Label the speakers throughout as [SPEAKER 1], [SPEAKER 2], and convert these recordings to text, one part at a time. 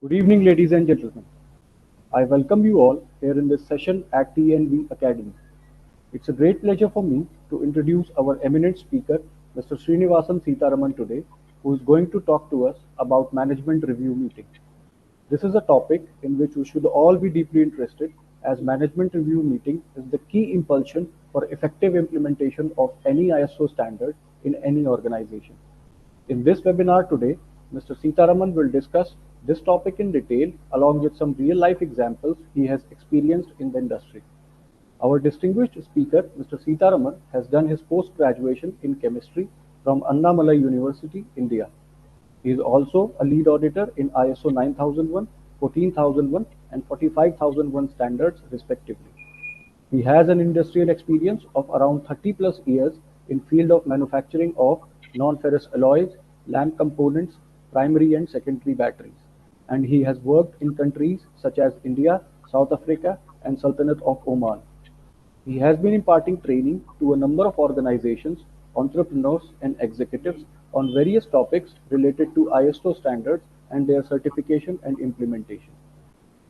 [SPEAKER 1] Good evening, ladies and gentlemen. I welcome you all here in this session at TNV Academy. It's a great pleasure for me to introduce our eminent speaker, Mr. Srinivasan Sitaraman today, who is going to talk to us about management review meeting. This is a topic in which we should all be deeply interested, as management review meeting is the key impulsion for effective implementation of any ISO standard in any organization. In this webinar today, Mr. Sitaraman will discuss this topic in detail along with some real-life examples he has experienced in the industry. Our distinguished speaker, Mr. Sitaraman, has done his post-graduation in chemistry from Annamalai University, India. He is also a lead auditor in ISO 9001, 14001 and 45001 standards respectively. He has an industrial experience of around 30 plus years in field of manufacturing of non-ferrous alloys, lamp components, primary and secondary batteries, and he has worked in countries such as India, South Africa and Sultanate of Oman. He has been imparting training to a number of organizations, entrepreneurs and executives on various topics related to ISO standards and their certification and implementation.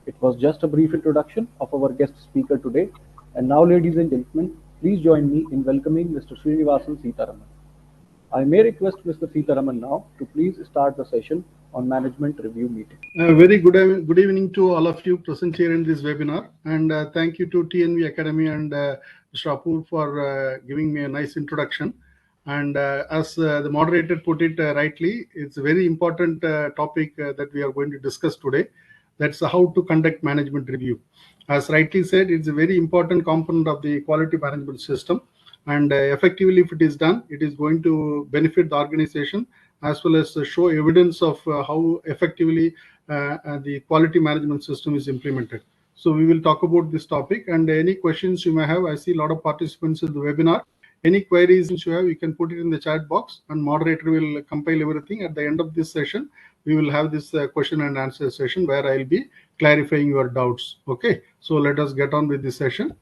[SPEAKER 1] It was just a brief introduction of our guest speaker today. And now, ladies and gentlemen, please join me in welcoming Mr. Srinivasan Sitaraman. I may request Mr. Sitaraman now to please start the session on management review meeting.
[SPEAKER 2] Very good evening to all of you present here in this webinar, and thank you to TNV Academy and Mr. Apur for giving me a nice introduction. And as the moderator put it rightly, it's a very important topic that we are going to discuss today. That's how to conduct management review. As rightly said, it's a very important component of the quality management system. And effectively, if it is done, it is going to benefit the organization as well as show evidence of how effectively the quality management system is implemented. So we will talk about this topic, and any questions you may have. I see a lot of participants in the webinar. Any queries you have, you can put it in the chat box, and moderator will compile everything. At the end of this session, we will have this question and answer session where I'll be clarifying your doubts. Okay, so let us get on with this session.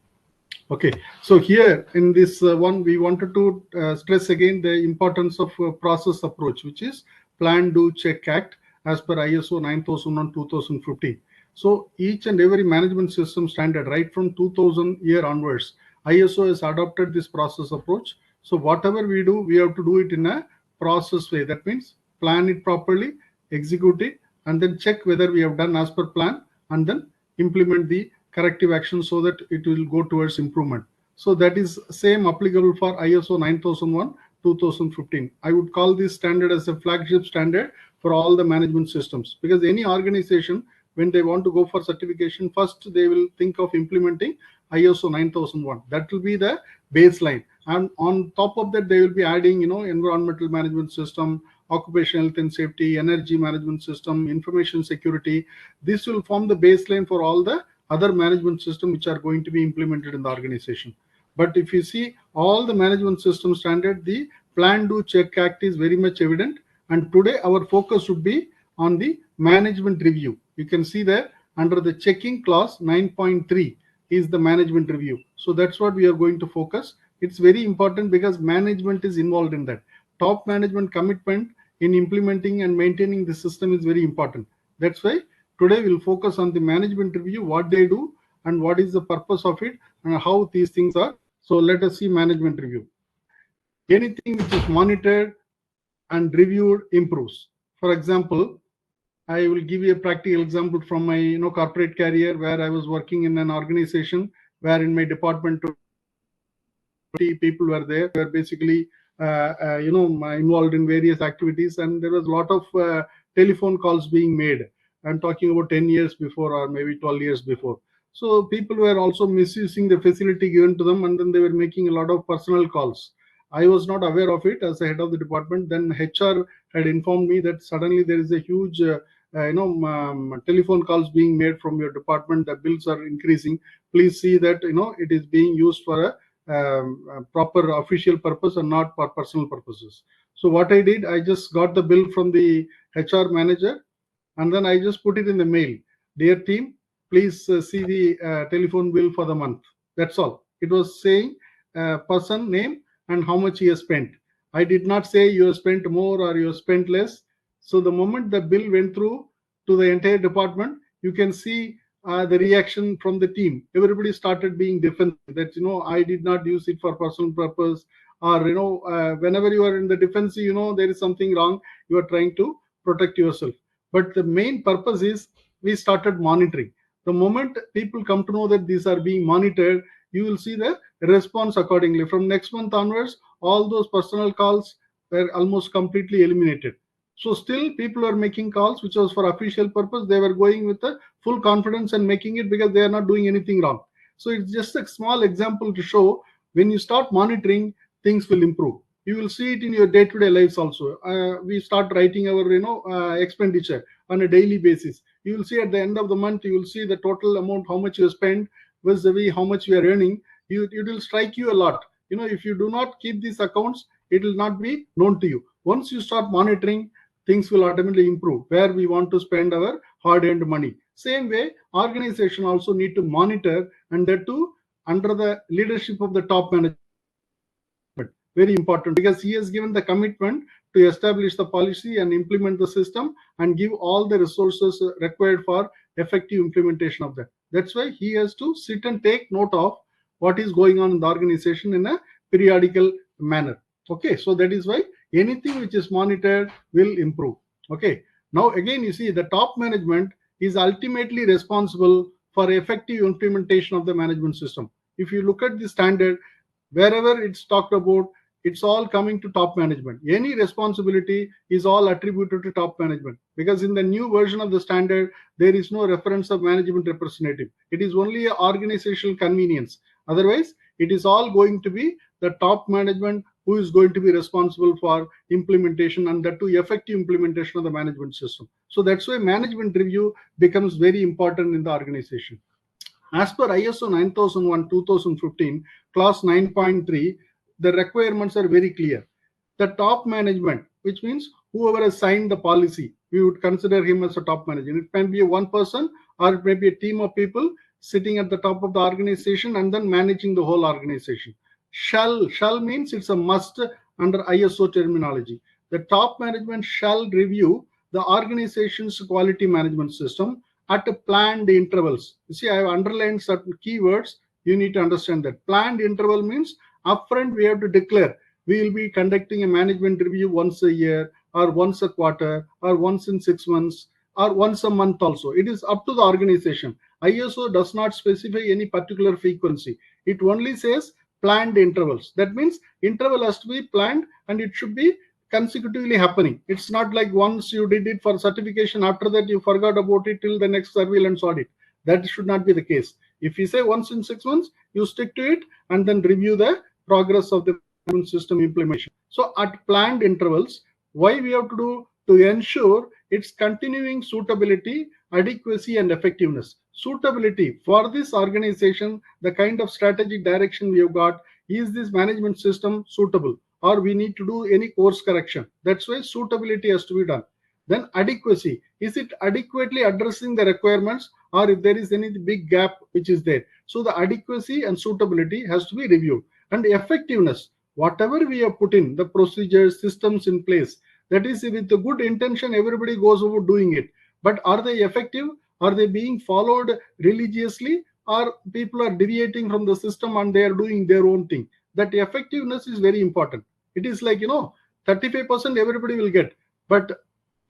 [SPEAKER 2] Okay, so here in this one, we wanted to stress again the importance of process approach, which is Plan, Do, Check, Act as per ISO 9001 2015. So each and every management system standard right from 2000 year onwards, ISO has adopted this process approach. So whatever we do, we have to do it in a process way. That means plan it properly, execute it, and then check whether we have done as per plan, and then implement the corrective action so that it will go towards improvement. So that is same applicable for ISO 9001 2015. I would call this standard as a flagship standard for all the management systems, because any organization, when they want to go for certification, first they will think of implementing ISO 9001. That will be the baseline, and on top of that they will be adding environmental management system, occupational health and safety, energy management system, information security. This will form the baseline for all the other management system which are going to be implemented in the organization. But if you see all the management system standard, the Plan, Do, Check, Act is very much evident, and today our focus would be on the management review. You can see there under the checking clause 9.3 is the management review. So that's what we are going to focus. It's very important because management is involved in that. Top management commitment in implementing and maintaining the system is very important. That's why today we'll focus on the management review, what they do and what is the purpose of it and how these things are. So let us see management review. Anything which is monitored and reviewed improves. For example, I will give you a practical example from my corporate career, where I was working in an organization where in my department 20 people were there. They were basically involved in various activities, and there was a lot of telephone calls being made. I'm talking about 10 years before or maybe 12 years before. So people were also misusing the facility given to them, and then they were making a lot of personal calls. I was not aware of it as the head of the department. Then HR had informed me that suddenly there is a huge telephone calls being made from your department. The bills are increasing. Please see that it is being used for a proper official purpose and not for personal purposes. So what I did, I just got the bill from the HR manager, and then I just put it in the mail. Dear team, please see the telephone bill for the month. That's all. It was saying person name and how much he has spent. I did not say you have spent more or you have spent less. So the moment the bill went through, to the entire department, you can see the reaction from the team. Everybody started being defensive that, I did not use it for personal purpose, or, whenever you are in the defensive, there is something wrong, you are trying to protect yourself. But the main purpose is we started monitoring. The moment people come to know that these are being monitored, you will see the response accordingly. From next month onwards, all those personal calls were almost completely eliminated. So still people are making calls which was for official purpose. They were going with the full confidence and making it because they are not doing anything wrong. So it's just a small example to show when you start monitoring, things will improve. You will see it in your day-to-day lives also. We start writing our expenditure on a daily basis. You will see at the end of the month, you will see the total amount, how much you spend vis-a-vis how much you are earning. It will strike you a lot. If you do not keep these accounts, it will not be known to you. Once you start monitoring, things will automatically improve where we want to spend our hard-earned money. Same way, organization also need to monitor, and that too under the leadership of the top management. Very important, because he has given the commitment to establish the policy and implement the system and give all the resources required for effective implementation of that. That's why he has to sit and take note of what is going on in the organization in a periodical manner. Okay, so that is why anything which is monitored will improve. Okay, now again you see the top management is ultimately responsible for effective implementation of the management system. If you look at the standard, wherever it's talked about, it's all coming to top management. Any responsibility is all attributed to top management, because in the new version of the standard, there is no reference of management representative. It is only an organizational convenience. Otherwise, it is all going to be the top management who is going to be responsible for implementation, and that to effective implementation of the management system. So that's why management review becomes very important in the organization. As per ISO 9001-2015, clause 9.3, the requirements are very clear. The top management, which means whoever has signed the policy, we would consider him as a top manager. It can be one person, or it may be a team of people sitting at the top of the organization and then managing the whole organization. Shall means it's a must under ISO terminology. The top management shall review the organization's quality management system at planned intervals. You see, I have underlined certain keywords. You need to understand that. Planned interval means upfront we have to declare we will be conducting a management review once a year, or once a quarter, or once in 6 months, or once a month also. It is up to the organization. ISO does not specify any particular frequency. It only says planned intervals. That means interval has to be planned and it should be consecutively happening. It's not like once you did it for certification, after that you forgot about it till the next surveillance audit. That should not be the case. If you say once in 6 months, you stick to it and then review the progress of the system implementation. So at planned intervals, why we have to do? To ensure its continuing suitability, adequacy, and effectiveness. Suitability for this organization, the kind of strategic direction we have got, is this management system suitable, or we need to do any course correction? That's why suitability has to be done. Then adequacy, is it adequately addressing the requirements, or if there is any big gap which is there? So the adequacy and suitability has to be reviewed. And effectiveness, whatever we have put in, the procedures, systems in place, that is with the good intention, everybody goes over doing it. But are they effective? Are they being followed religiously? Or people are deviating from the system and they are doing their own thing? That effectiveness is very important. It is like, 35% everybody will get. But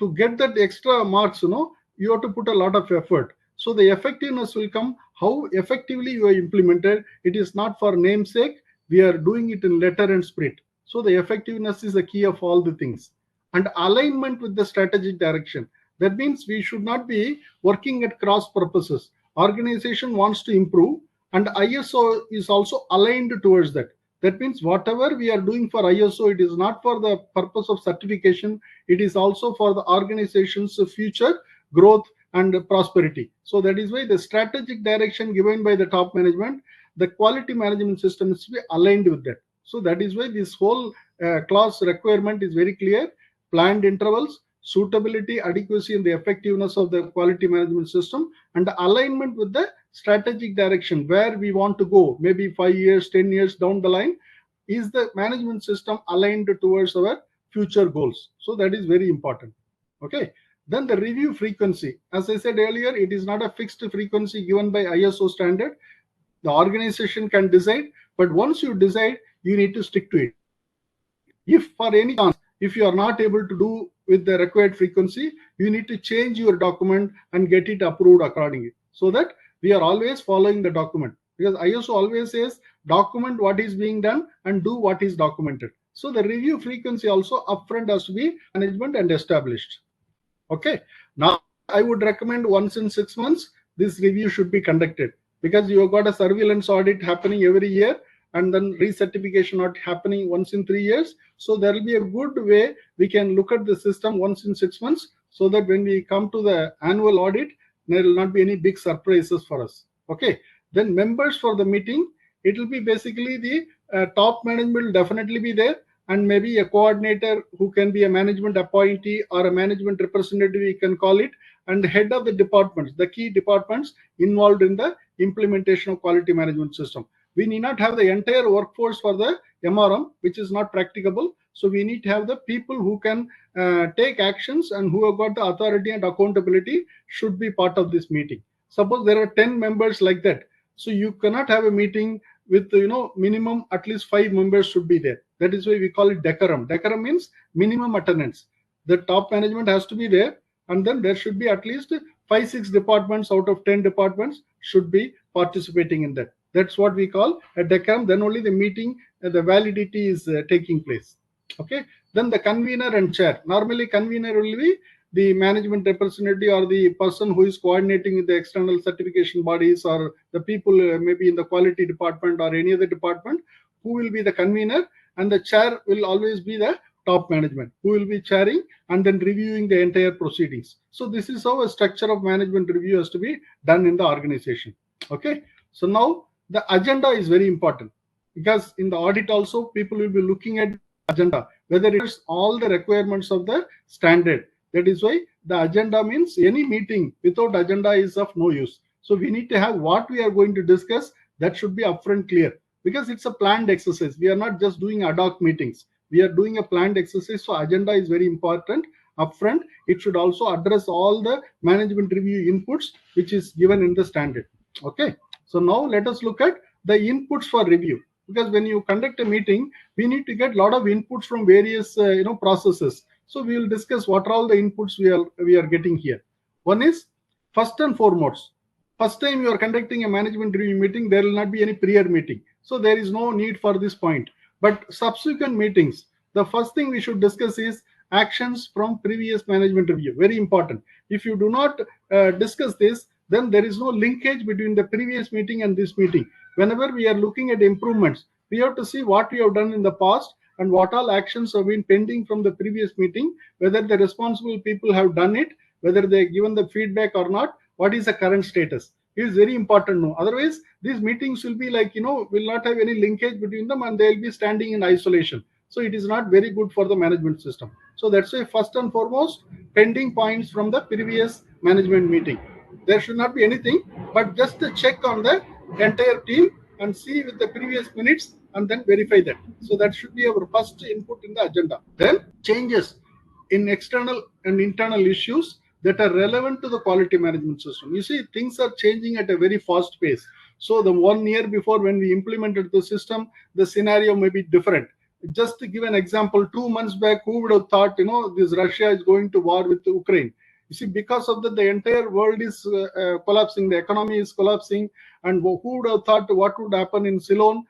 [SPEAKER 2] to get that extra marks, you have to put a lot of effort. So the effectiveness will come how effectively you are implemented. It is not for namesake. We are doing it in letter and spirit. So the effectiveness is the key of all the things. And alignment with the strategic direction. That means we should not be working at cross purposes. Organization wants to improve, and ISO is also aligned towards that. That means whatever we are doing for ISO, it is not for the purpose of certification. It is also for the organization's future growth and prosperity. So that is why the strategic direction given by the top management, the quality management system is to be aligned with that. So that is why this whole clause requirement is very clear. Planned intervals, suitability, adequacy, and the effectiveness of the quality management system, and the alignment with the strategic direction where we want to go, maybe 5 years, 10 years down the line. Is the management system aligned towards our future goals? So that is very important. Okay. Then the review frequency. As I said earlier, it is not a fixed frequency given by ISO standard. The organization can decide, but once you decide, you need to stick to it. If for any chance, if you are not able to do with the required frequency, you need to change your document and get it approved accordingly, so that we are always following the document, because ISO always says document what is being done and do what is documented. So the review frequency also upfront has to be management and established. Okay, now I would recommend once in 6 months this review should be conducted, because you have got a surveillance audit happening every year, and then recertification not happening once in 3 years. So there will be a good way we can look at the system once in 6 months, so that when we come to the annual audit, there will not be any big surprises for us. Okay, then members for the meeting, it will be basically the top management will definitely be there, and maybe a coordinator who can be a management appointee or a management representative, we can call it, and the head of the departments, the key departments involved in the implementation of quality management system. We need not have the entire workforce for the MRM, which is not practicable. So we need to have the people who can take actions and who have got the authority and accountability should be part of this meeting. Suppose there are 10 members like that. So you cannot have a meeting with, minimum at least 5 members should be there. That is why we call it decorum. Decorum means minimum attendance. The top management has to be there, and then there should be at least 5-6 departments out of 10 departments should be participating in that. That's what we call a decorum. Then only the meeting, the validity is taking place. Okay. Then the convener and chair. Normally, convener will be the management representative or the person who is coordinating with the external certification bodies, or the people maybe in the quality department or any other department, who will be the convener, and the chair will always be the top management who will be chairing and then reviewing the entire proceedings. So this is how a structure of management review has to be done in the organization. Okay. So now the agenda is very important, because in the audit also people will be looking at agenda, whether it is all the requirements of the standard. That is why the agenda means any meeting without agenda is of no use. So we need to have what we are going to discuss, that should be upfront clear, because it's a planned exercise. We are not just doing ad hoc meetings. We are doing a planned exercise. So agenda is very important upfront. It should also address all the management review inputs which is given in the standard. Okay. So now let us look at the inputs for review, because when you conduct a meeting, we need to get a lot of inputs from various processes. So we will discuss what are all the inputs we are getting here. One is, first and foremost, first time you are conducting a management review meeting, there will not be any prior meeting. So there is no need for this point. But subsequent meetings, the first thing we should discuss is actions from previous management review. Very important. If you do not discuss this, then there is no linkage between the previous meeting and this meeting. Whenever we are looking at improvements, we have to see what we have done in the past and what all actions have been pending from the previous meeting, whether the responsible people have done it, whether they have given the feedback or not, what is the current status. It is very important to know. Otherwise, these meetings will be like, will not have any linkage between them, and they will be standing in isolation. So it is not very good for the management system. So that's why first and foremost, pending points from the previous management meeting. There should not be anything, but just to check on the entire team and see with the previous minutes and then verify that. So that should be our first input in the agenda. Then changes in external and internal issues that are relevant to the quality management system. You see, things are changing at a very fast pace. So the 1 year before, when we implemented the system, the scenario may be different. Just to give an example, 2 months back, who would have thought, this Russia is going to war with Ukraine? You see, because of that, the entire world is collapsing, the economy is collapsing, and who would have thought what would happen in Ceylon,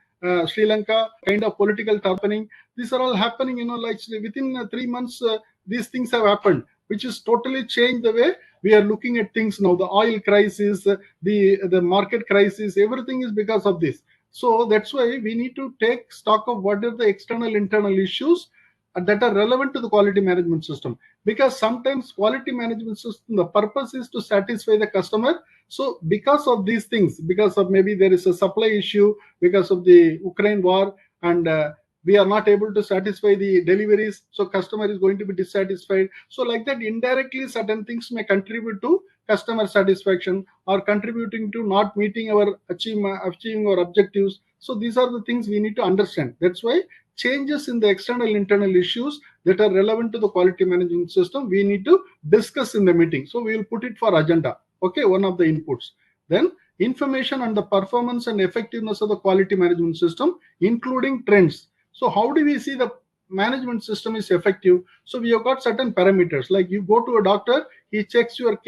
[SPEAKER 2] Sri Lanka, kind of political happening. These are all happening, like within 3 months, these things have happened, which has totally changed the way we are looking at things now. The oil crisis, the market crisis, everything is because of this. So that's why we need to take stock of what are the external, internal issues that are relevant to the quality management system, because sometimes quality management system, the purpose is to satisfy the customer. So because of these things, because of maybe there is a supply issue because of the Ukraine war, and we are not able to satisfy the deliveries, so customer is going to be dissatisfied. So like that, indirectly certain things may contribute to customer satisfaction or contributing to not meeting our achieving our objectives. So these are the things we need to understand. That's why changes in the external internal issues that are relevant to the quality management system, we need to discuss in the meeting. So we will put it for agenda. Okay, one of the inputs. Then information on the performance and effectiveness of the quality management system, including trends. So how do we see the management system is effective? So we have got certain parameters, like you go to a doctor, he checks your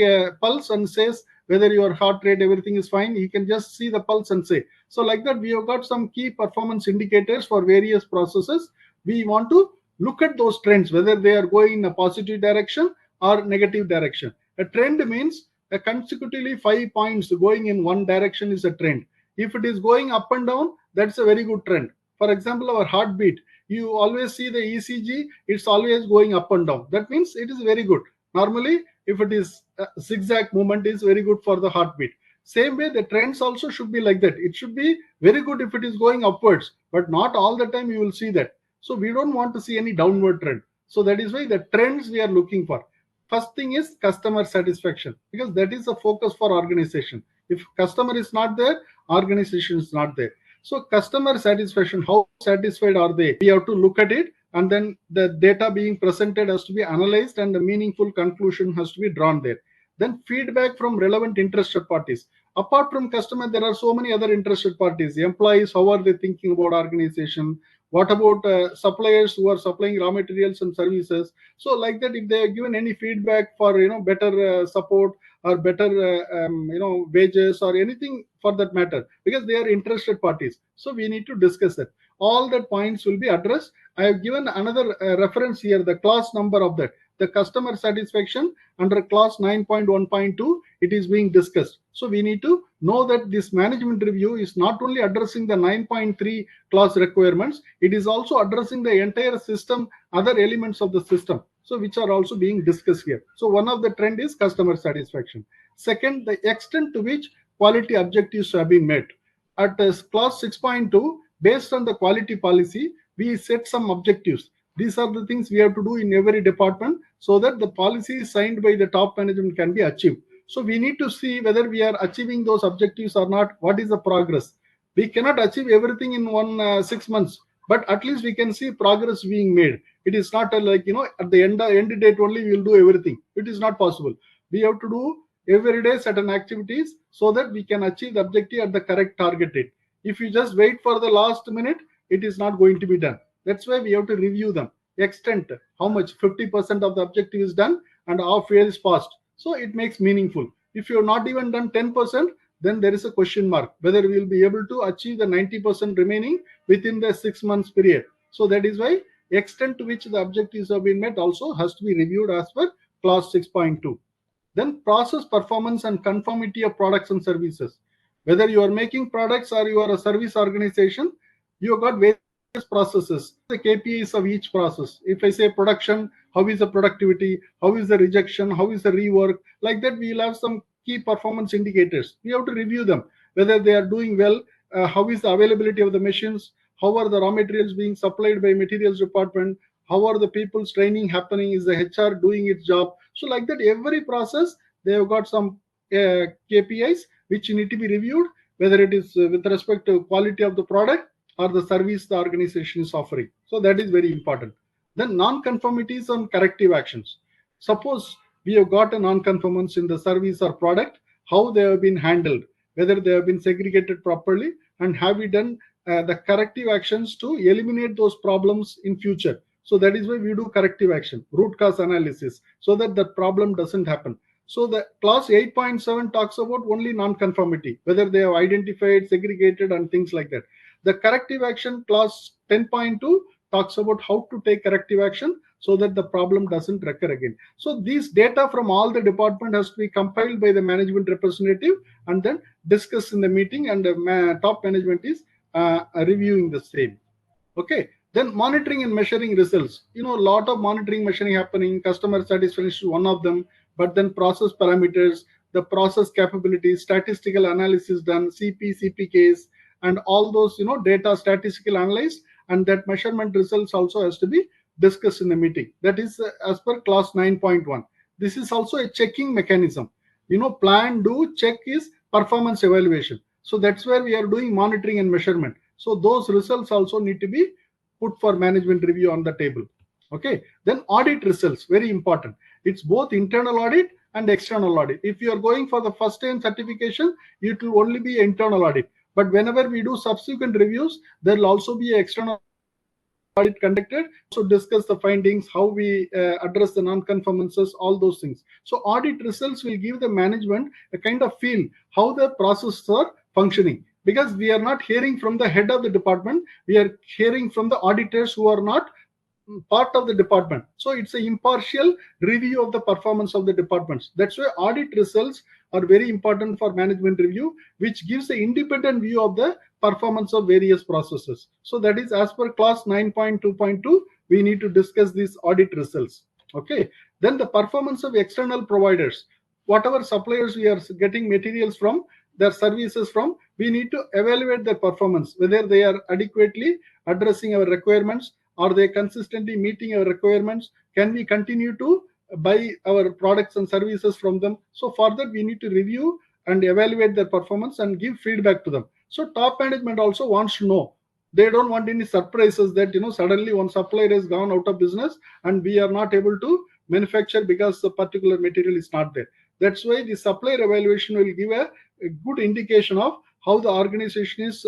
[SPEAKER 2] pulse and says whether your heart rate, everything is fine. He can just see the pulse and say. So like that, we have got some key performance indicators for various processes. We want to look at those trends, whether they are going in a positive direction or negative direction. A trend means consecutively 5 points going in one direction is a trend. If it is going up and down, that's a very good trend. For example, our heartbeat, you always see the ECG, it's always going up and down. That means it is very good. Normally, if it is zigzag movement, is very good for the heartbeat. Same way, the trends also should be like that. It should be very good if it is going upwards, but not all the time you will see that. So we don't want to see any downward trend. So that is why the trends we are looking for. First thing is customer satisfaction, because that is the focus for organization. If customer is not there, organization is not there. So customer satisfaction, how satisfied are they? We have to look at it, and then the data being presented has to be analyzed and a meaningful conclusion has to be drawn there. Then feedback from relevant interested parties. Apart from customer, there are so many other interested parties. The employees, how are they thinking about organization? What about suppliers who are supplying raw materials and services? So like that, if they are given any feedback for better support or better wages or anything for that matter, because they are interested parties, so we need to discuss it. All the points will be addressed. I have given another reference here, the clause number of that. The customer satisfaction under clause 9.1.2, it is being discussed. So we need to know that this management review is not only addressing the 9.3 clause requirements, it is also addressing the entire system, other elements of the system, so which are also being discussed here. So one of the trend is customer satisfaction. Second, the extent to which quality objectives have been met. At clause 6.2, based on the quality policy, we set some objectives. These are the things we have to do in every department so that the policy signed by the top management can be achieved. So we need to see whether we are achieving those objectives or not. What is the progress? We cannot achieve everything in 6 months, but at least we can see progress being made. It is not like, at the end date only we will do everything. It is not possible. We have to do every day certain activities so that we can achieve the objective at the correct target date. If you just wait for the last minute, it is not going to be done. That's why we have to review them. Extent, how much 50% of the objective is done and half year is passed. So it makes meaningful. If you have not even done 10%, then there is a question mark whether we will be able to achieve the 90% remaining within the 6 months period. So that is why extent to which the objectives have been met also has to be reviewed as per clause 6.2. Then process performance and conformity of products and services. Whether you are making products or you are a service organization, you have got various processes, the KPIs of each process. If I say production, how is the productivity, how is the rejection, how is the rework, like that we will have some key performance indicators. We have to review them, whether they are doing well, how is the availability of the machines, how are the raw materials being supplied by materials department, how are the people's training happening, is the HR doing its job. So like that, every process they have got some KPIs which need to be reviewed, whether it is with respect to quality of the product or the service the organization is offering. So that is very important. Then non-conformities and corrective actions. Suppose we have got a non-conformance in the service or product, how they have been handled, whether they have been segregated properly, and have we done the corrective actions to eliminate those problems in future. So that is why we do corrective action, root cause analysis, so that the problem doesn't happen. So the clause 8.7 talks about only non-conformity, whether they have identified, segregated, and things like that. The corrective action clause 10.2 talks about how to take corrective action so that the problem doesn't recur again. So these data from all the department has to be compiled by the management representative and then discussed in the meeting, and the top management is reviewing the same. Okay. Then monitoring and measuring results. A lot of monitoring, measuring happening. Customer satisfaction is one of them, but then process parameters, the process capabilities, statistical analysis done, CPKs, and all those data statistical analyzed, and that measurement results also has to be discussed in the meeting. That is as per clause 9.1. This is also a checking mechanism. Plan, do, check is performance evaluation. So that's where we are doing monitoring and measurement. So those results also need to be put for management review on the table. Okay, then audit results, very important. It's both internal audit and external audit. If you are going for the first time certification, it will only be internal audit. But whenever we do subsequent reviews, there will also be external audit conducted. So discuss the findings, how we address the non-conformances, all those things. So audit results will give the management a kind of feel how the processes are functioning, because we are not hearing from the head of the department, we are hearing from the auditors who are not part of the department. So it's an impartial review of the performance of the departments. That's why audit results are very important for management review, which gives the independent view of the performance of various processes. So that is as per class 9.2.2, we need to discuss these audit results. Okay, then the performance of external providers, whatever suppliers we are getting materials from, their services from, we need to evaluate their performance, whether they are adequately addressing our requirements. Are they consistently meeting our requirements? Can we continue to buy our products and services from them? So for that, we need to review and evaluate their performance and give feedback to them. So top management also wants to know. They don't want any surprises that suddenly one supplier has gone out of business and we are not able to manufacture because the particular material is not there. That's why the supplier evaluation will give a good indication of how the organization is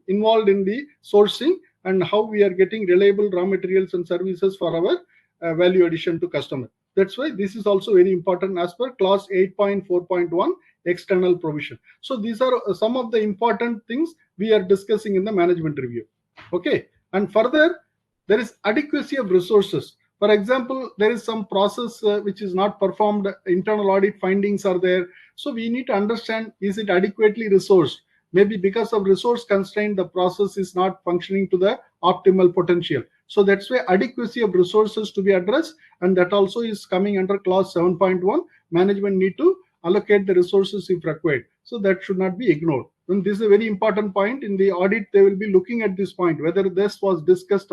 [SPEAKER 2] involved in the sourcing and how we are getting reliable raw materials and services for our value addition to customer. That's why this is also very important as per clause 8.4.1 external provision. So these are some of the important things we are discussing in the management review. Okay, and further, there is adequacy of resources. For example, there is some process which is not performed, internal audit findings are there. So we need to understand, is it adequately resourced? Maybe because of resource constraint, the process is not functioning to the optimal potential. So that's why adequacy of resources to be addressed, and that also is coming under clause 7.1. Management need to allocate the resources if required. So that should not be ignored. And this is a very important point. In the audit, they will be looking at this point, whether this was discussed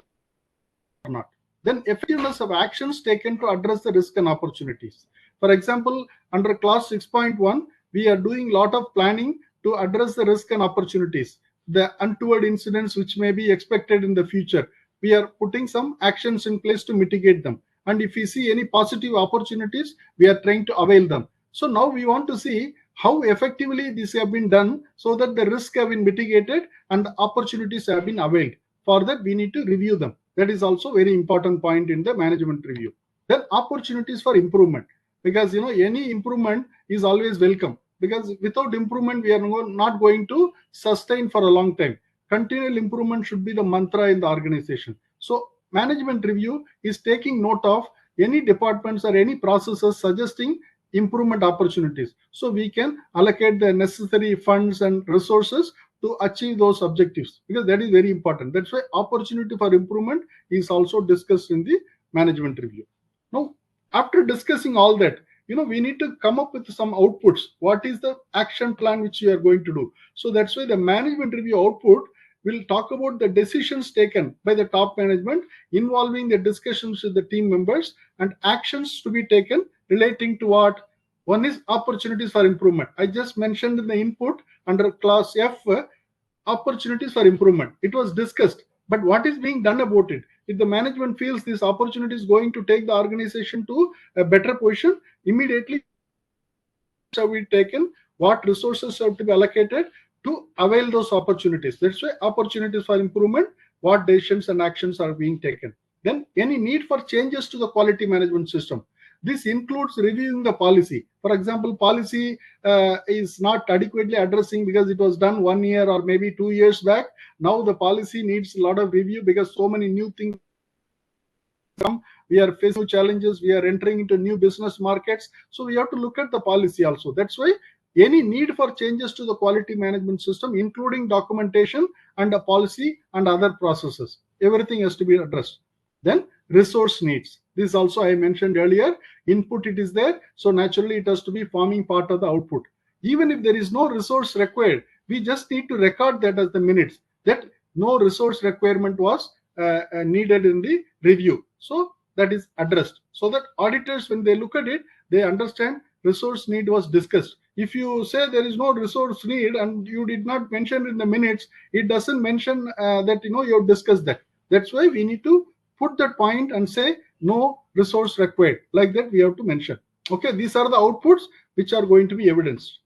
[SPEAKER 2] or not. Then effectiveness of actions taken to address the risk and opportunities. For example, under clause 6.1, we are doing a lot of planning to address the risk and opportunities, the untoward incidents which may be expected in the future. We are putting some actions in place to mitigate them. And if we see any positive opportunities, we are trying to avail them. So now we want to see how effectively this have been done so that the risk have been mitigated and the opportunities have been availed. For that, we need to review them. That is also very important point in the management review. Then opportunities for improvement, because any improvement is always welcome, because without improvement we are not going to sustain for a long time. Continual improvement should be the mantra in the organization. So management review is taking note of any departments or any processes suggesting improvement opportunities, so we can allocate the necessary funds and resources to achieve those objectives, because that is very important. That's why opportunity for improvement is also discussed in the management review. Now, after discussing all that, we need to come up with some outputs. What is the action plan which we are going to do? So that's why the management review output will talk about the decisions taken by the top management involving the discussions with the team members and actions to be taken relating to what? One is opportunities for improvement. I just mentioned in the input under class F, opportunities for improvement. It was discussed, but what is being done about it? If the management feels this opportunity is going to take the organization to a better position, immediately have we taken, what resources have to be allocated to avail those opportunities. That's why opportunities for improvement, what decisions and actions are being taken. Then any need for changes to the quality management system. This includes reviewing the policy. For example, policy is not adequately addressing because it was done 1 year or maybe 2 years back. Now the policy needs a lot of review because so many new things come. We are facing challenges. We are entering into new business markets. So we have to look at the policy also. That's why any need for changes to the quality management system, including documentation and a policy and other processes, everything has to be addressed. Then resource needs. This also I mentioned earlier. Input it is there, so naturally it has to be forming part of the output. Even if there is no resource required, we just need to record that as the minutes, that no resource requirement was needed in the review. So that is addressed, so that auditors, when they look at it, they understand resource need was discussed. If you say there is no resource need and you did not mention in the minutes, it doesn't mention that you have discussed that. That's why we need to put that point and say no resource required. Like that we have to mention. Okay, these are the outputs which are going to be evidenced.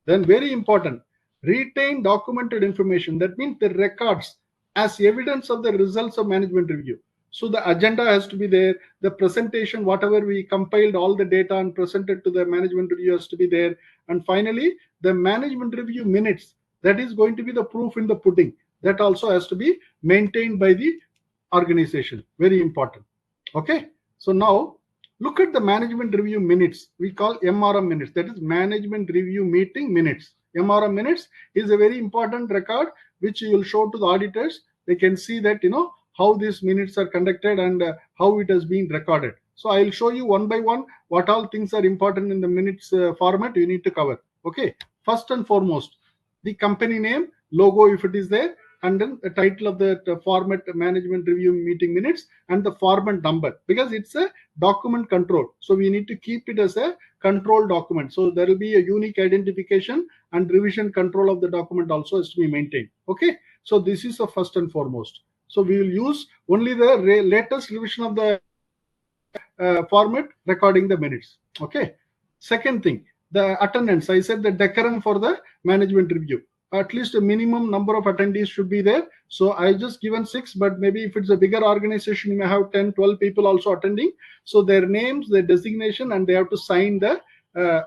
[SPEAKER 2] Then very important, retain documented information. That means the records as evidence of the results of management review. So the agenda has to be there, the presentation, whatever we compiled all the data and presented to the management review has to be there. And finally, the management review minutes, that is going to be the proof in the pudding. That also has to be maintained by the organization. Very important. Okay. So now look at the management review minutes. We call MRM minutes. That is management review meeting minutes. MRM minutes is a very important record which you will show to the auditors. They can see that, how these minutes are conducted and how it has been recorded. So I will show you one by one what all things are important in the minutes format you need to cover. Okay. First and foremost, the company name, logo if it is there, and then the title of the format management review meeting minutes and the format number, because it's a document control. So we need to keep it as a control document. So there will be a unique identification and revision control of the document also has to be maintained. Okay. So this is the first and foremost. So we will use only the latest revision of the format recording the minutes. Okay. Second thing, the attendance. I said the decorum for the management review. At least a minimum number of attendees should be there. So I just given 6, but maybe if it's a bigger organization, you may have 10, 12 people also attending. So their names, their designation, and they have to sign the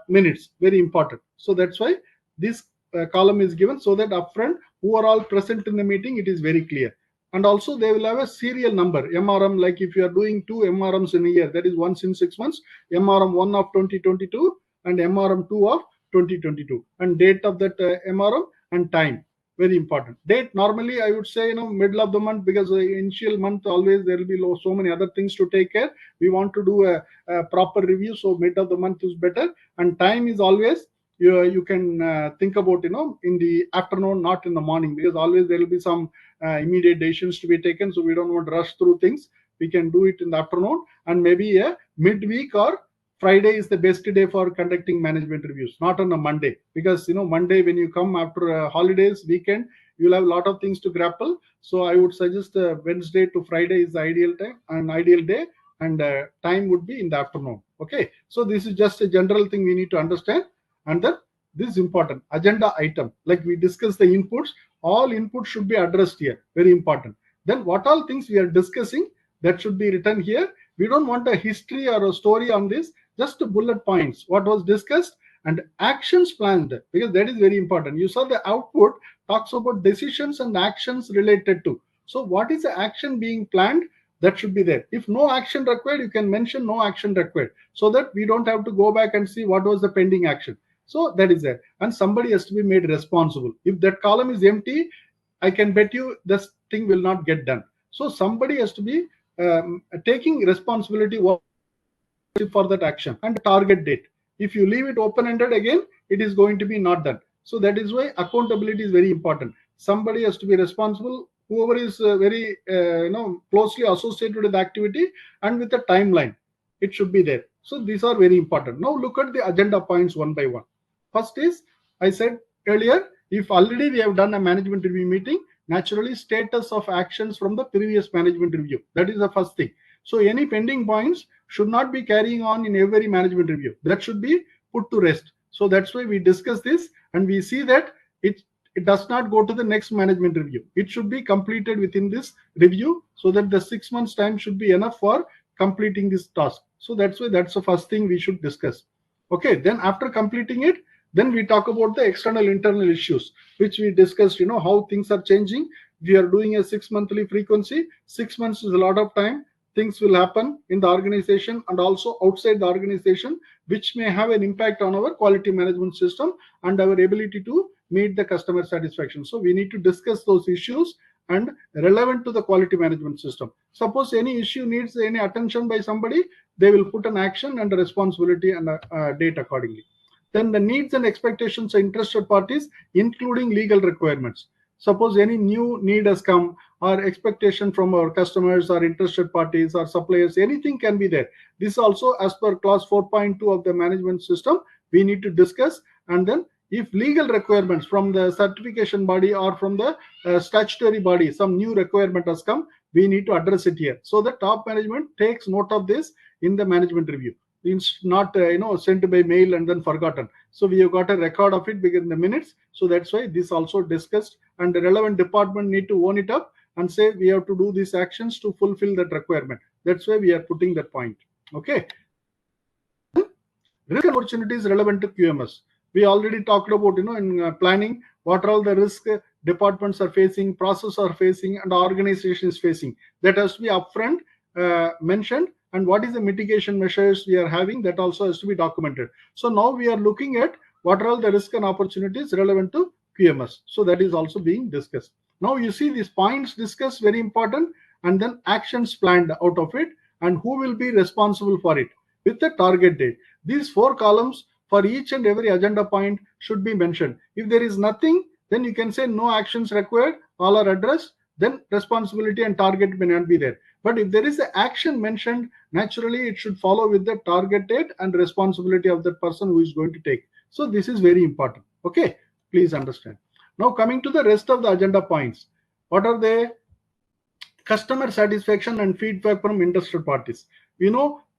[SPEAKER 2] minutes. Very important. So that's why this column is given, so that upfront, who are all present in the meeting, it is very clear. And also they will have a serial number, MRM, like if you are doing 2 MRMs in a year, that is once in 6 months, MRM 1 of 2022 and MRM 2 of 2022, and date of that MRM and time. Very important. Date, normally I would say, middle of the month, because the initial month always there will be so many other things to take care. We want to do a proper review, so mid of the month is better. And time is always, you can think about, in the afternoon, not in the morning, because always there will be some immediate decisions to be taken. So we don't want to rush through things. We can do it in the afternoon, and maybe a midweek or Friday is the best day for conducting management reviews, not on a Monday, because Monday when you come after holidays, weekend, you'll have a lot of things to grapple. So I would suggest Wednesday to Friday is the ideal time and ideal day, and time would be in the afternoon. Okay, so this is just a general thing we need to understand. And then this is important, agenda item, like we discussed the inputs, all inputs should be addressed here. Very important. Then what all things we are discussing, that should be written here. We don't want a history or a story on this, just bullet points, what was discussed, and actions planned, because that is very important. You saw the output talks about decisions and actions related to. So what is the action being planned? That should be there. If no action required, you can mention no action required, so that we don't have to go back and see what was the pending action. So that is there. And somebody has to be made responsible. If that column is empty, I can bet you this thing will not get done. So somebody has to be taking responsibility for that action, and target date. If you leave it open-ended, again, it is going to be not done. So that is why accountability is very important. Somebody has to be responsible, whoever is very closely associated with the activity, and with the timeline, it should be there. So these are very important. Now look at the agenda points one by one. First is, I said earlier, if already we have done a management review meeting, naturally status of actions from the previous management review. That is the first thing. So any pending points should not be carrying on in every management review. That should be put to rest. So that's why we discuss this, and we see that it does not go to the next management review. It should be completed within this review, so that the 6 months time should be enough for completing this task. So that's why that's the first thing we should discuss. Okay, then after completing it, then we talk about the external internal issues, which we discussed, how things are changing. We are doing a 6 monthly frequency. 6 months is a lot of time. Things will happen in the organization and also outside the organization, which may have an impact on our quality management system and our ability to meet the customer satisfaction. So we need to discuss those issues and relevant to the quality management system. Suppose any issue needs any attention by somebody, they will put an action and a responsibility and a date accordingly. Then the needs and expectations of interested parties, including legal requirements. Suppose any new need has come, or expectation from our customers or interested parties or suppliers, anything can be there. This also, as per clause 4.2 of the management system, we need to discuss. And then if legal requirements from the certification body or from the statutory body, some new requirement has come, we need to address it here. So the top management takes note of this in the management review. It's not sent by mail and then forgotten. So we have got a record of it in the minutes. So that's why this also discussed, and the relevant department need to own it up and say we have to do these actions to fulfill that requirement. That's why we are putting that point. Okay. Risk opportunities relevant to QMS. We already talked about, in planning, what all the risk departments are facing, process are facing, and organization is facing. That has to be upfront mentioned. And what is the mitigation measures we are having, that also has to be documented. So now we are looking at what are all the risk and opportunities relevant to QMS. So that is also being discussed. Now you see these points discussed, very important, and then actions planned out of it, and who will be responsible for it with the target date. These 4 columns for each and every agenda point should be mentioned. If there is nothing, then you can say no actions required, all are addressed, then responsibility and target may not be there. But if there is an action mentioned, naturally it should follow with the target date and responsibility of the person who is going to take. So this is very important. Okay, please understand. Now coming to the rest of the agenda points. What are they? Customer satisfaction and feedback from interested parties.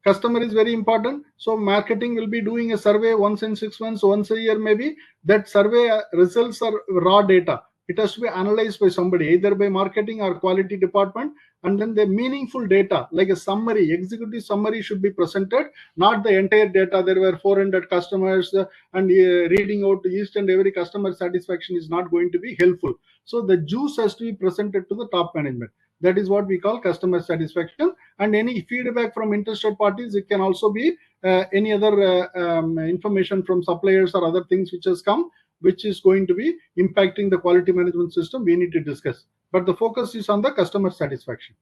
[SPEAKER 2] Customer is very important. So marketing will be doing a survey once in 6 months, once a year maybe. That survey results are raw data. It has to be analyzed by somebody, either by marketing or quality department, and then the meaningful data, like a summary, executive summary should be presented, not the entire data. There were 400 customers and reading out each and every customer satisfaction is not going to be helpful. So the juice has to be presented to the top management. That is what we call customer satisfaction. And any feedback from interested parties, it can also be any other information from suppliers or other things which has come, which is going to be impacting the quality management system, we need to discuss. But the focus is on the customer satisfaction.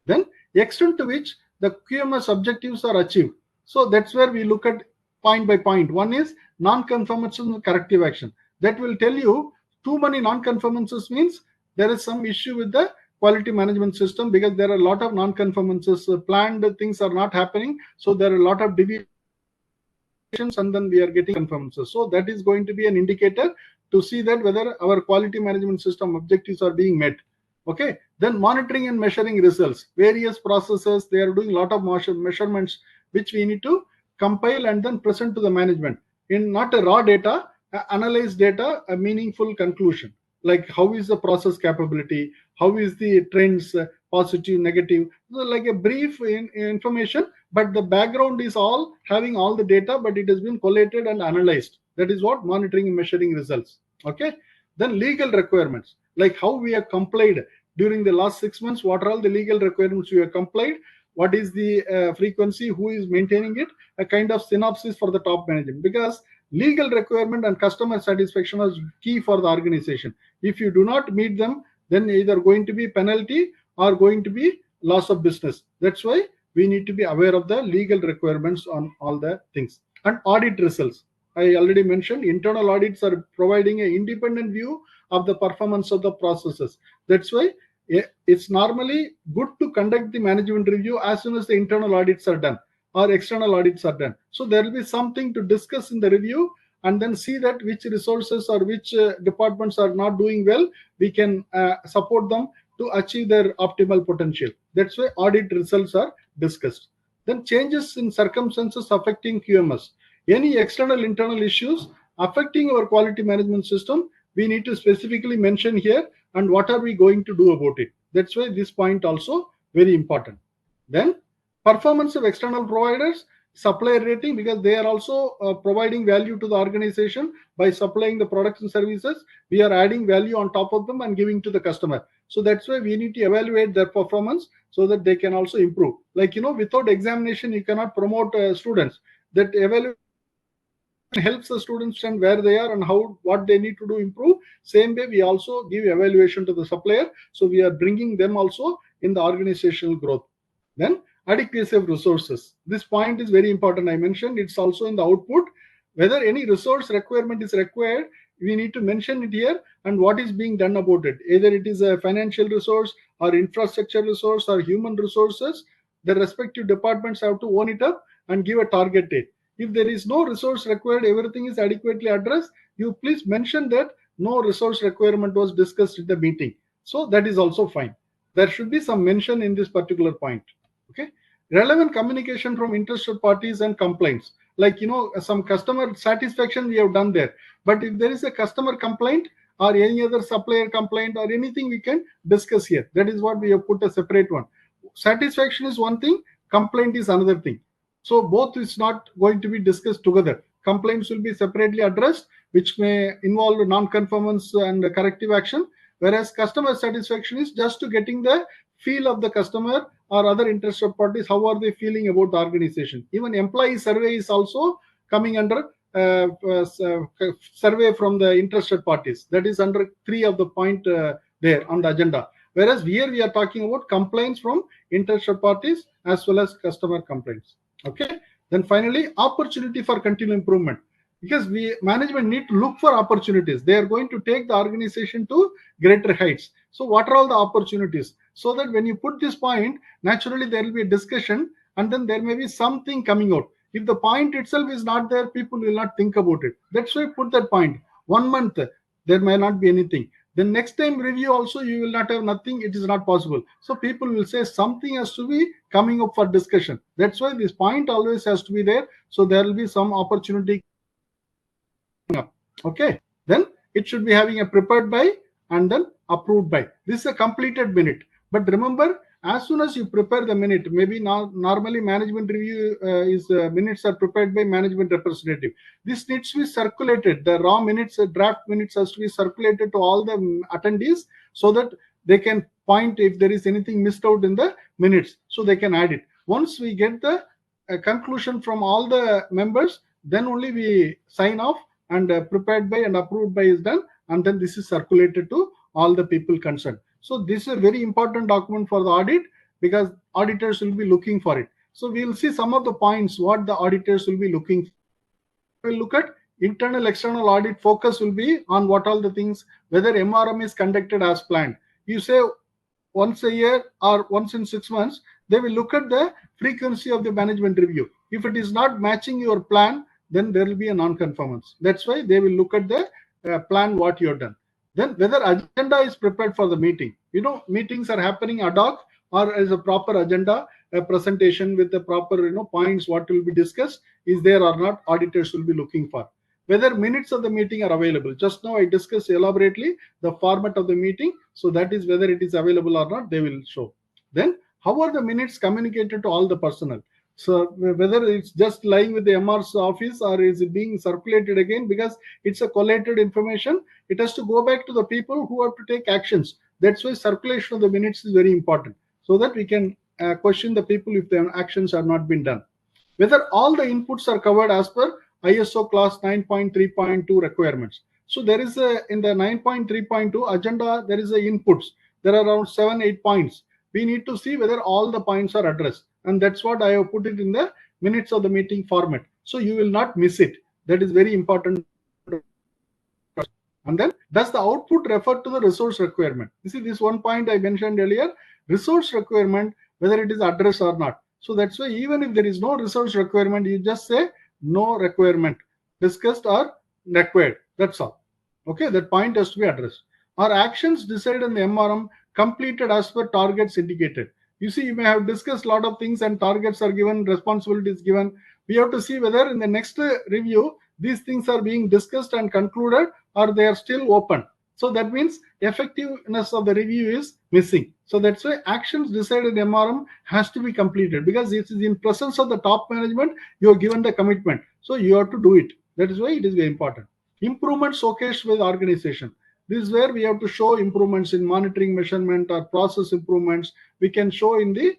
[SPEAKER 2] Then the extent to which the QMS objectives are achieved. So that's where we look at point by point. One is non-conformances and corrective action. That will tell you too many non-conformances means there is some issue with the quality management system, because there are a lot of non-conformances, planned things are not happening. So there are a lot of deviations, and then we are getting conformances. So that is going to be an indicator to see that whether our quality management system objectives are being met. Okay. Then monitoring and measuring results. Various processes, they are doing a lot of measurements, which we need to compile and then present to the management in not a raw data, analyze data, a meaningful conclusion. Like how is the process capability, how is the trends, positive, negative, so like a brief information, but the background is all having all the data, but it has been collated and analyzed. That is what monitoring and measuring results. Okay. Then legal requirements, like how we have complied during the last 6 months, what are all the legal requirements we have complied, what is the frequency, who is maintaining it, a kind of synopsis for the top management, because legal requirement and customer satisfaction is key for the organization. If you do not meet them, then either going to be penalty or going to be loss of business. That's why we need to be aware of the legal requirements on all the things. And audit results. I already mentioned internal audits are providing an independent view of the performance of the processes. That's why it's normally good to conduct the management review as soon as the internal audits are done or external audits are done. So there will be something to discuss in the review, and then see that which resources or which departments are not doing well, we can support them to achieve their optimal potential. That's why audit results are discussed. Then changes in circumstances affecting QMS. Any external internal issues affecting our quality management system, we need to specifically mention here, and what are we going to do about it. That's why this point also very important. Then performance of external providers, supplier rating, because they are also providing value to the organization by supplying the products and services. We are adding value on top of them and giving to the customer. So that's why we need to evaluate their performance so that they can also improve. Like, without examination, you cannot promote students. That evaluation helps the students and where they are and what they need to do improve. Same way, we also give evaluation to the supplier. So we are bringing them also in the organizational growth. Then adequacy of resources. This point is very important. I mentioned it's also in the output. Whether any resource requirement is required, we need to mention it here and what is being done about it. Either it is a financial resource or infrastructure resource or human resources. The respective departments have to own it up and give a target date. If there is no resource required, everything is adequately addressed, you please mention that no resource requirement was discussed in the meeting. So that is also fine. there should be some mention in this particular point. Okay, relevant communication from interested parties and complaints. Like, some customer satisfaction we have done there, but if there is a customer complaint or any other supplier complaint or anything, we can discuss here. That is what we have put a separate one. Satisfaction is one thing, complaint is another thing. So both is not going to be discussed together. Complaints will be separately addressed, which may involve non-conformance and corrective action, whereas customer satisfaction is just to getting the feel of the customer or other interested parties, how are they feeling about the organization. Even employee survey is also coming under survey from the interested parties. That is under 3 of the point there on the agenda. Whereas here we are talking about complaints from interested parties as well as customer complaints. Okay. Then finally, opportunity for continual improvement. Because management need to look for opportunities. They are going to take the organization to greater heights. So what are all the opportunities? So that when you put this point, naturally there will be a discussion and then there may be something coming out. If the point itself is not there, people will not think about it. That's why put that point. 1 month, there may not be anything. Then next time review also, you will not have nothing. It is not possible. So people will say something has to be coming up for discussion. That's why this point always has to be there. So there will be some opportunity. Okay, then it should be having a prepared by and then approved by. This is a completed minute. But remember, as soon as you prepare the minute, maybe normally management review minutes are prepared by management representative. This needs to be circulated. The raw minutes, draft minutes has to be circulated to all the attendees so that they can point if there is anything missed out in the minutes, so they can add it. Once we get the conclusion from all the members, then only we sign off and prepared by and approved by is done, and then this is circulated to all the people concerned. So this is a very important document for the audit because auditors will be looking for it. So we will see some of the points what the auditors will be looking for. We'll look at internal external audit. Focus will be on what all the things, whether MRM is conducted as planned. You say once a year or once in 6 months, they will look at the frequency of the management review. If it is not matching your plan, then there will be a non-conformance. That's why they will look at the plan what you have done. Then whether agenda is prepared for the meeting. Meetings are happening ad hoc or as a proper agenda, a presentation with the proper points what will be discussed is there or not, auditors will be looking for. Whether minutes of the meeting are available. Just now I discussed elaborately the format of the meeting. So that is whether it is available or not, they will show. Then how are the minutes communicated to all the personnel? So whether it's just lying with the MR's office or is it being circulated again, because it's a collated information, it has to go back to the people who have to take actions. That's why circulation of the minutes is very important, so that we can question the people if their actions are not been done. Whether all the inputs are covered as per ISO class 9.3.2 requirements. So there is in the 9.3.2 agenda, there is a inputs. There are around 7-8 points. We need to see whether all the points are addressed. And that's what I have put it in the minutes of the meeting format. So you will not miss it. That is very important. And then does the output refer to the resource requirement? You see, this one point I mentioned earlier, resource requirement, whether it is addressed or not. So that's why even if there is no resource requirement, you just say no requirement discussed or required. That's all. Okay, that point has to be addressed. Are actions decided in the MRM completed as per targets indicated? You see, you may have discussed a lot of things and targets are given, responsibilities given. We have to see whether in the next review, these things are being discussed and concluded or they are still open. So that means effectiveness of the review is missing. So that's why actions decided in MRM has to be completed, because it is in presence of the top management, you are given the commitment. So you have to do it. That is why it is very important. Improvement showcased with organization. This is where we have to show improvements in monitoring, measurement, or process improvements. We can show in the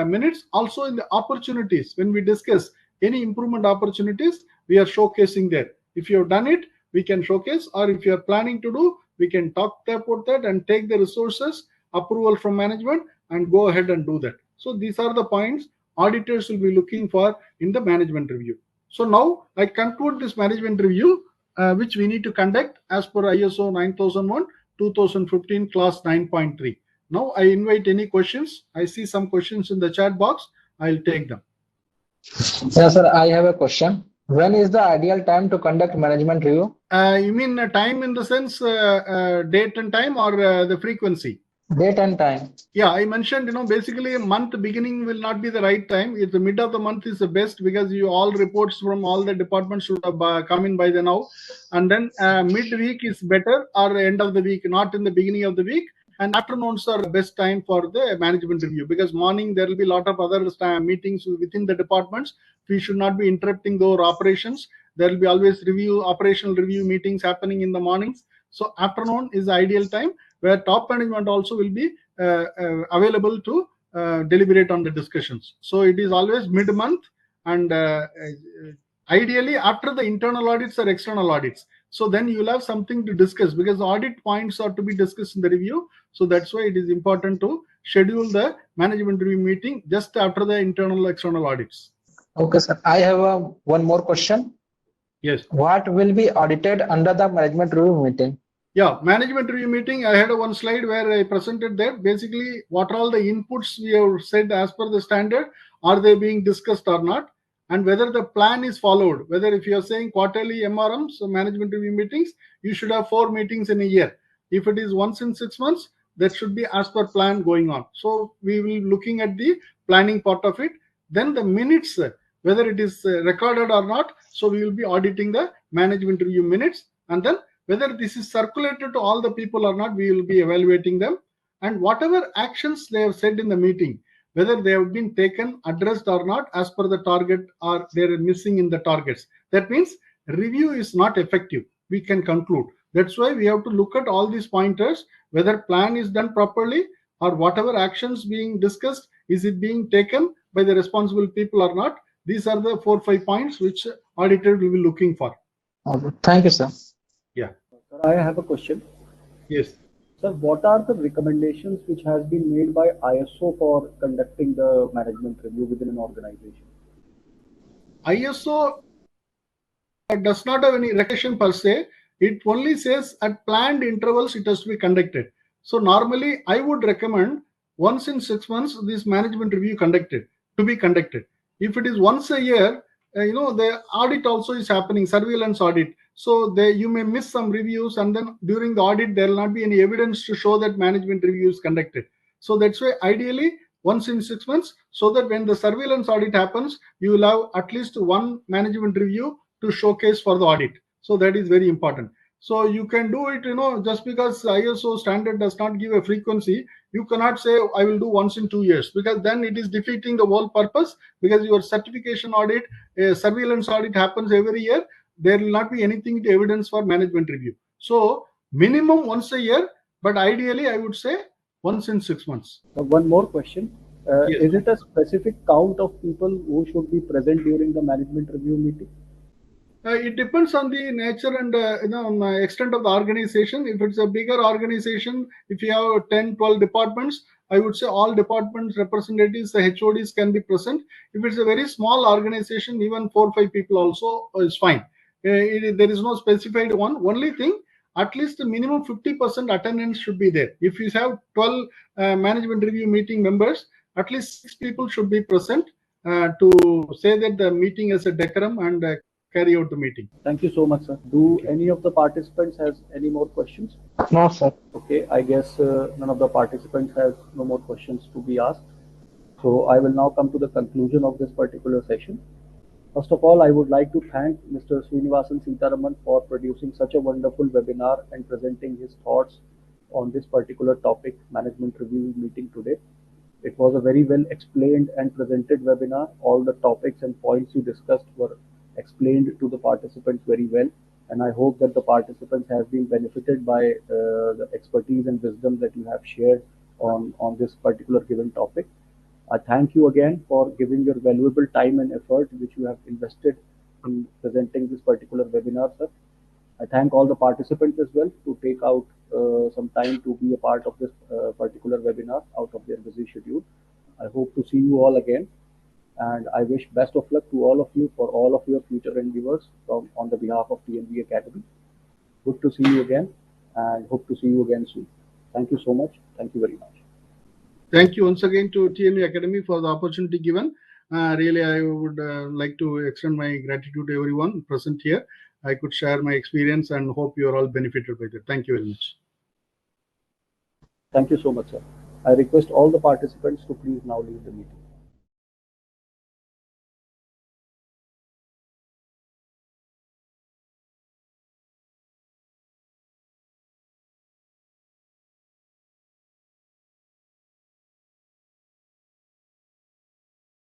[SPEAKER 2] minutes, also in the opportunities. When we discuss any improvement opportunities, we are showcasing there. If you have done it, we can showcase, or if you are planning to do, we can talk about that and take the resources, approval from management, and go ahead and do that. So these are the points auditors will be looking for in the management review. So now I conclude this management review, which we need to conduct as per ISO 9001-2015 class 9.3. Now I invite any questions. I see some questions in the chat box. I'll take them.
[SPEAKER 3] Yes, sir, I have a question. When is the ideal time to conduct management review?
[SPEAKER 2] You mean time in the sense date and time, or the frequency?
[SPEAKER 3] Date and time.
[SPEAKER 2] Yeah, I mentioned, basically a month beginning will not be the right time. It's the mid of the month is the best because you all reports from all the departments should have come in by the now. And then midweek is better or end of the week, not in the beginning of the week. And afternoons are the best time for the management review because morning there will be a lot of other meetings within the departments. We should not be interrupting those operations. There will be always operational review meetings happening in the mornings. So afternoon is the ideal time where top management also will be available to deliberate on the discussions. So it is always mid-month and ideally after the internal audits or external audits. So then you'll have something to discuss because the audit points are to be discussed in the review. So that's why it is important to schedule the management review meeting just after the internal external audits.
[SPEAKER 3] Okay, sir. I have one more question.
[SPEAKER 2] Yes.
[SPEAKER 3] What will be audited under the management review meeting?
[SPEAKER 2] Yeah, management review meeting, I had one slide where I presented that basically what are all the inputs we have said as per the standard, are they being discussed or not, and whether the plan is followed. Whether if you are saying quarterly MRMs, so management review meetings, you should have 4 meetings in a year. If it is once in 6 months, that should be as per plan going on. So we will be looking at the planning part of it. Then the minutes, whether it is recorded or not, so we will be auditing the management review minutes, and then whether this is circulated to all the people or not, we will be evaluating them. And whatever actions they have said in the meeting, whether they have been taken, addressed or not as per the target or they are missing in the targets. That means review is not effective. We can conclude. That's why we have to look at all these pointers, whether plan is done properly or whatever actions being discussed, is it being taken by the responsible people or not. These are the 4 or 5 points which auditor will be looking for.
[SPEAKER 3] Okay. Thank you, sir.
[SPEAKER 2] Yeah.
[SPEAKER 1] Sir, I have a question.
[SPEAKER 2] Yes.
[SPEAKER 1] Sir, what are the recommendations which has been made by ISO for conducting the management review within an organization?
[SPEAKER 2] ISO does not have any recommendation per se. It only says at planned intervals it has to be conducted. So normally I would recommend once in 6 months this management review to be conducted. If it is once a year, the audit also is happening, surveillance audit. So you may miss some reviews, and then during the audit there will not be any evidence to show that management review is conducted. So that's why ideally once in 6 months, so that when the surveillance audit happens, you will have at least one management review to showcase for the audit. So that is very important. So you can do it, just because ISO standard does not give a frequency, you cannot say I will do once in 2 years, because then it is defeating the whole purpose, because your certification audit, surveillance audit happens every year. There will not be anything to evidence for management review. So minimum once a year, but ideally I would say once in 6 months.
[SPEAKER 1] One more question.
[SPEAKER 2] Yes.
[SPEAKER 1] Is it a specific count of people who should be present during the management review meeting?
[SPEAKER 2] It depends on the nature and extent of the organization. If it's a bigger organization, if you have 10, 12 departments, I would say all departments representatives, the HODs can be present. If it's a very small organization, even 4 or 5 people also is fine. There is no specified one. Only thing, at least the minimum 50% attendance should be there. If you have 12 management review meeting members, at least 6 people should be present to say that the meeting is a decorum and carry out the meeting.
[SPEAKER 1] Thank you so much, sir. Do any of the participants has any more questions?
[SPEAKER 3] No, sir.
[SPEAKER 1] Okay, I guess none of the participants has no more questions to be asked. So I will now come to the conclusion of this particular session. First of all, I would like to thank Mr. Srinivasan Seetharaman for producing such a wonderful webinar and presenting his thoughts on this particular topic, management review meeting today. It was a very well explained and presented webinar. All the topics and points you discussed were explained to the participants very well, and I hope that the participants have been benefited by the expertise and wisdom that you have shared on this particular given topic. I thank you again for giving your valuable time and effort which you have invested in presenting this particular webinar, sir. I thank all the participants as well to take out some time to be a part of this particular webinar out of their busy schedule. I hope to see you all again, and I wish best of luck to all of you for all of your future endeavors on the behalf of TNV Academy. Good to see you again, and hope to see you again soon. Thank you so much. Thank you very much.
[SPEAKER 2] Thank you once again to TNV Academy for the opportunity given. Really, I would like to extend my gratitude to everyone present here. I could share my experience and hope you are all benefited by that. Thank you very much.
[SPEAKER 1] Thank you so much, sir. I request all the participants to please now leave the meeting.